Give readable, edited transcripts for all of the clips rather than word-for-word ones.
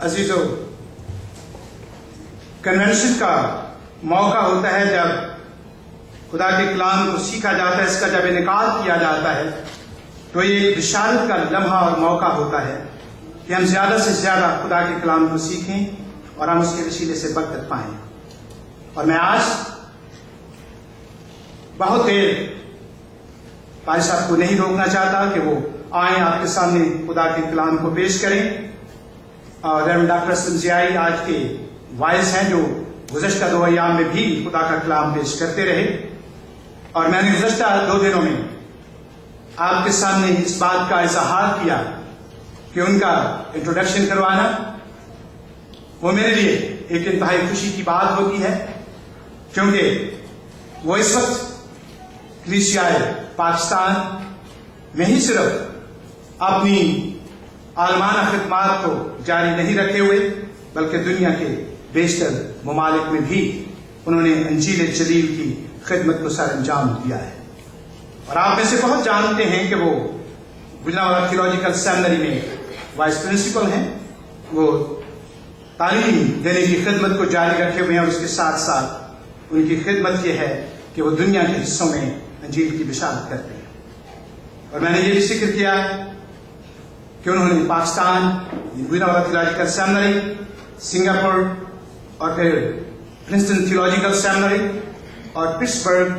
عزیزو، کنونشن کا موقع ہوتا ہے جب خدا کے کلام کو سیکھا جاتا ہے، اس کا جب انعقاد کیا جاتا ہے تو یہ بشارت کا لمحہ اور موقع ہوتا ہے کہ ہم زیادہ سے زیادہ خدا کے کلام کو سیکھیں اور ہم اس کے وسیلے سے برکت پائیں۔ اور میں آج بہت دیر پادری صاحب کو نہیں روکنا چاہتا کہ وہ آئیں آپ کے سامنے خدا کے کلام کو پیش کریں۔ اور ریورنڈ ڈاکٹر اسلم ضیائی آج کے وائس ہیں جو گزشتہ 2 ایام میں بھی خدا کا کلام پیش کرتے رہے، اور میں نے گزشتہ 2 دنوں میں آپ کے سامنے اس بات کا اظہار کیا کہ ان کا انٹروڈکشن کروانا وہ میرے لیے ایک انتہائی خوشی کی بات ہوتی ہے، کیونکہ وہ اس وقت کلیسیائے پاکستان میں ہی صرف اپنی عالمانہ خدمات کو جاری نہیں رکھے ہوئے بلکہ دنیا کے بیشتر ممالک میں بھی انہوں نے انجیل جلیل کی خدمت کو سر انجام دیا ہے۔ اور آپ میں سے بہت جانتے ہیں کہ وہ گجرانوالہ تھیولوجیکل سیمنری میں وائس پرنسپل ہیں، وہ تعلیم دینے کی خدمت کو جاری رکھے ہوئے ہیں، اور اس کے ساتھ ساتھ ان کی خدمت یہ ہے کہ وہ دنیا کے حصوں میں انجیل کی بشارت کرتے ہیں۔ اور میں نے یہ بھی ذکر کیا کہ انہوں نے Pakistan, Gujranwala theological seminary, Singapore اور پھر پرنسٹن تھیولوجیکل سیمنری اور پٹسبرگ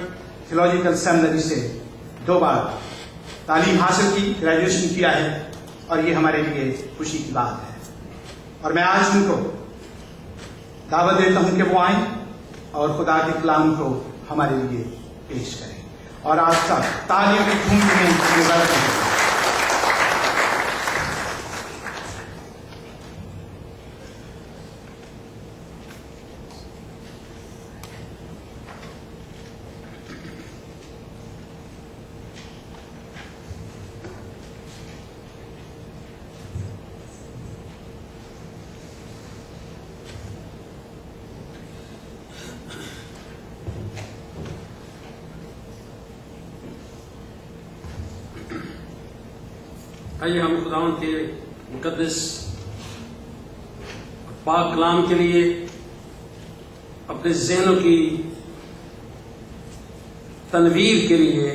تھیولوجیکل سیمنری سے 2 بار تعلیم حاصل کی، گریجویشن کیا ہے، اور یہ ہمارے لیے خوشی کی بات ہے۔ اور میں آج ان کو دعوت دیتا ہوں کہ وہ آئیں اور خدا کے کلام کو ہمارے لیے پیش کریں، اور آج کا تعلیم کی دھوم میں مبارک ہو۔ آئیے ہم خداوند کے مقدس پاک کلام کے لیے اپنے ذہنوں کی تنویر کے لیے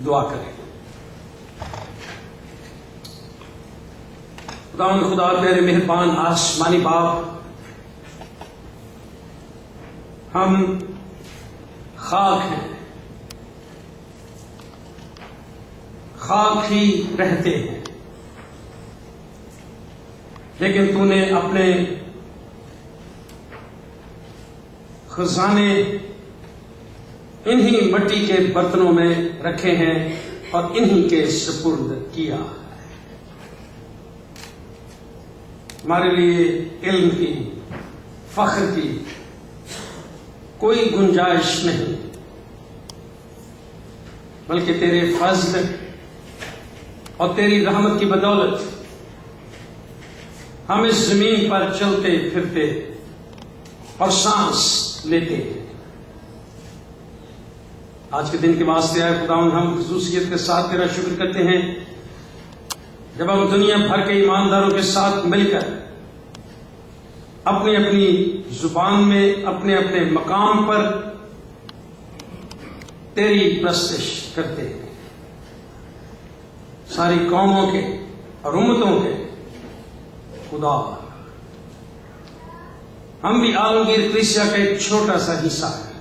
دعا کریں۔ خداوند خدا تیرے مہربان آسمانی باپ، ہم خاک ہیں، خاک ہی رہتے ہیں، لیکن تو نے اپنے خزانے انہی مٹی کے برتنوں میں رکھے ہیں اور انہی کے سپرد کیا۔ ہمارے لیے علم کی، فخر کی کوئی گنجائش نہیں، بلکہ تیرے فضل اور تیری رحمت کی بدولت ہم اس زمین پر چلتے پھرتے اور سانس لیتے ہیں۔ آج کے دن کے واسطے آئے خداوند، ہم خصوصیت کے ساتھ تیرا شکر کرتے ہیں جب ہم دنیا بھر کے ایمانداروں کے ساتھ مل کر اپنی اپنی زبان میں اپنے اپنے مقام پر تیری پرستش کرتے ہیں۔ ساری قوموں کے اور امتوں کے خدا، ہم بھی عالمگیر کلیسیا کا ایک چھوٹا سا حصہ ہے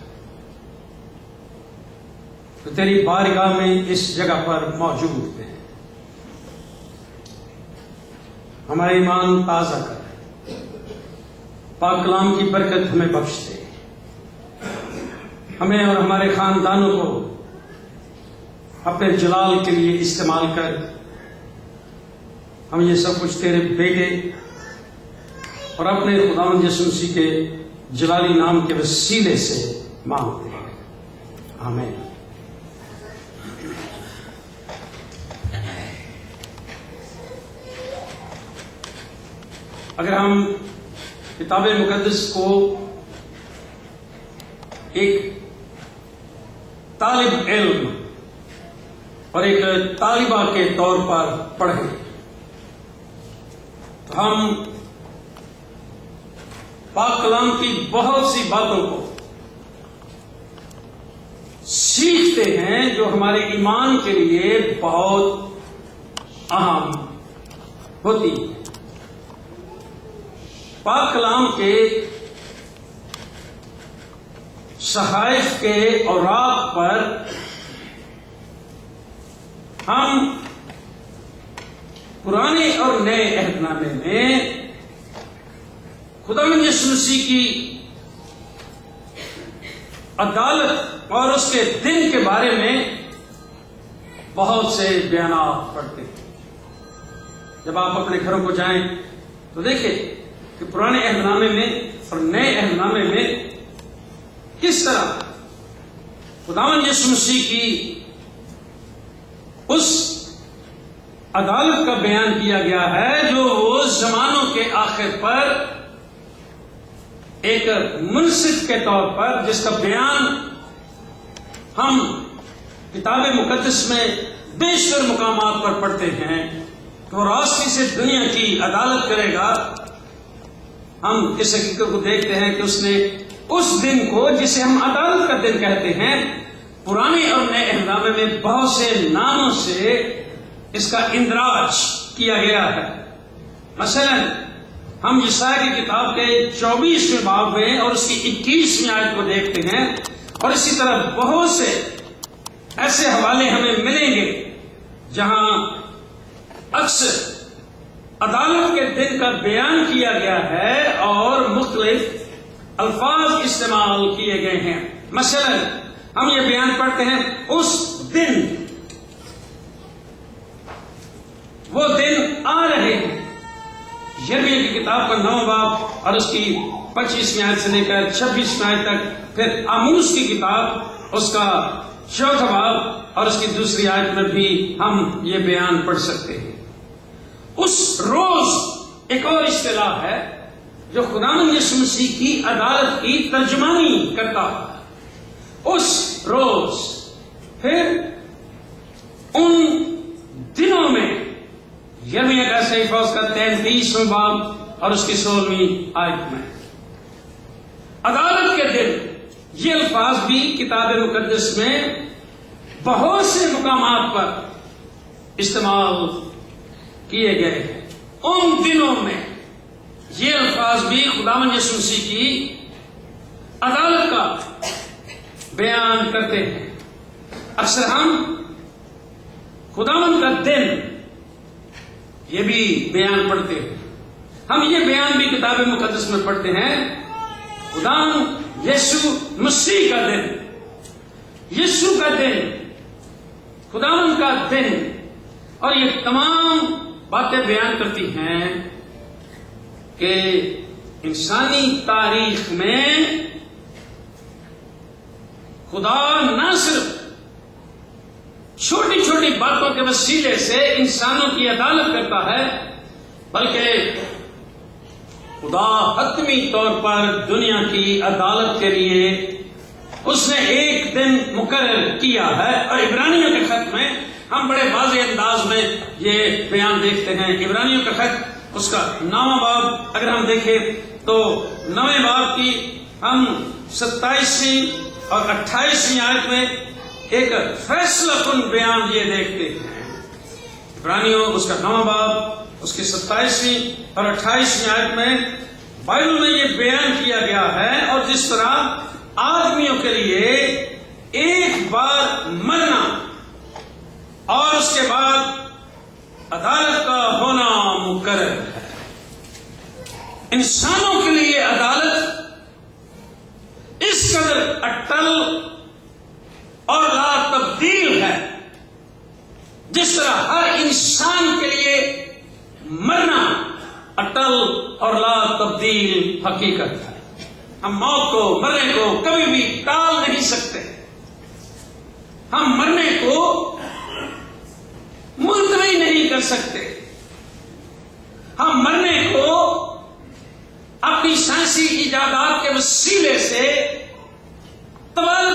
تو تیری بارگاہ میں اس جگہ پر موجود ہیں۔ ہمارا ایمان تازہ کر، پاک کلام کی برکت ہمیں بخش دے، ہمیں اور ہمارے خاندانوں کو اپنے جلال کے لیے استعمال کر۔ ہم یہ سب کچھ تیرے بیٹے اور اپنے خداوند یسوع مسیح کے جلالی نام کے وسیلے سے مانگتے ہیں، آمین۔ اگر ہم کتاب مقدس کو ایک طالب علم اور ایک طالبہ کے طور پر پڑھیں تو ہم پاک کلام کی بہت سی باتوں کو سیکھتے ہیں جو ہمارے ایمان کے لیے بہت اہم ہوتی ہے۔ پاک کلام کے صحائف کے اوراق پر ہم پرانے اور نئے عہد نامے میں خداوند یسوع مسیح کی عدالت اور اس کے دن کے بارے میں بہت سے بیانات پڑھتے ہیں۔ جب آپ اپنے گھروں کو جائیں تو دیکھیں کہ پرانے عہد نامے میں اور نئے عہد نامے میں کس طرح خداوند یسوع مسیح کی اس عدالت کا بیان کیا گیا ہے جو وہ زمانوں کے آخر پر ایک منصف کے طور پر، جس کا بیان ہم کتاب مقدس میں بیشتر مقامات پر پڑھتے ہیں کہ وہ راستی سے دنیا کی عدالت کرے گا۔ ہم اس حقیقت کو دیکھتے ہیں کہ اس نے اس دن کو، جسے ہم عدالت کا دن کہتے ہیں، پرانے اور نئے عہد نامے میں بہت سے ناموں سے اس کا اندراج کیا گیا ہے۔ مثلا ہم یسایا کی کتاب کے 24ویں باب میں اور اس کی 21ویں آیت کو دیکھتے ہیں، اور اسی طرح بہت سے ایسے حوالے ہمیں ملیں گے جہاں اکثر عدالت کے دن کا بیان کیا گیا ہے اور مختلف الفاظ استعمال کیے گئے ہیں۔ مثلا ہم یہ بیان پڑھتے ہیں، اس دن، وہ دن آ رہے ہیں۔ یرمیہ کی کتاب کا 9واں باب اور اس کی 25ویں آیت سے لے کر 26ویں آیت تک، پھر آموس کی کتاب اس کا 4واں باب اور اس کی 2 آیت میں بھی ہم یہ بیان پڑھ سکتے ہیں۔ اس روز ایک اور اصطلاح ہے جو خداوند یسوع مسیح کی عدالت کی ترجمانی کرتا ہے۔ اس روز، پھر ان دنوں میں، یرمیہ کا صحیفہ اس کا 33واں باب اور اس کی 16ویں آیت میں، عدالت کے دن، یہ الفاظ بھی کتاب مقدس میں بہت سے مقامات پر استعمال کیے گئے ہیں۔ ان دنوں میں یہ الفاظ بھی خداوند یسوع مسیح کی عدالت کا بیان کرتے ہیں۔ اکثر ہم خداوند کا دن یہ بھی بیان پڑھتے ہیں۔ ہم یہ بیان بھی کتاب مقدس میں پڑھتے ہیں، خداوند یسوع مسیح کا دن، یسوع کا دن، خداوند کا دن، اور یہ تمام باتیں بیان کرتی ہیں کہ انسانی تاریخ میں خدا نہ صرف چھوٹی چھوٹی باتوں کے وسیلے سے انسانوں کی عدالت کرتا ہے، بلکہ خدا حتمی طور پر دنیا کی عدالت کے لیے اس نے ایک دن مقرر کیا ہے۔ اور عبرانیوں کے خط میں ہم بڑے واضح انداز میں یہ بیان دیکھتے ہیں۔ عبرانیوں کا خط اس کا 9واں باب اگر ہم دیکھیں تو 9ویں باب کی ہم 27ویں اور 28ویں آیت میں ایک فیصلہ کن بیان یہ دیکھتے ہیں۔ عبرانیوں اس کا 9واں باب اس کی 27ویں اور 28ویں آیت میں بائبل میں یہ بیان کیا گیا ہے، اور جس طرح آدمیوں کے لیے ایک بار مرنا اور اس کے بعد عدالت کا ہونا مقرر ہے، انسانوں کے لیے عدالت اس قدر اٹل اور لا تبدیل ہے، جس طرح ہر انسان کے لیے مرنا اٹل اور لا تبدیل حقیقت ہے۔ ہم موت کو، مرنے کو کبھی بھی ٹال نہیں سکتے، ہم مرنے کو ملتوی نہیں کر سکتے۔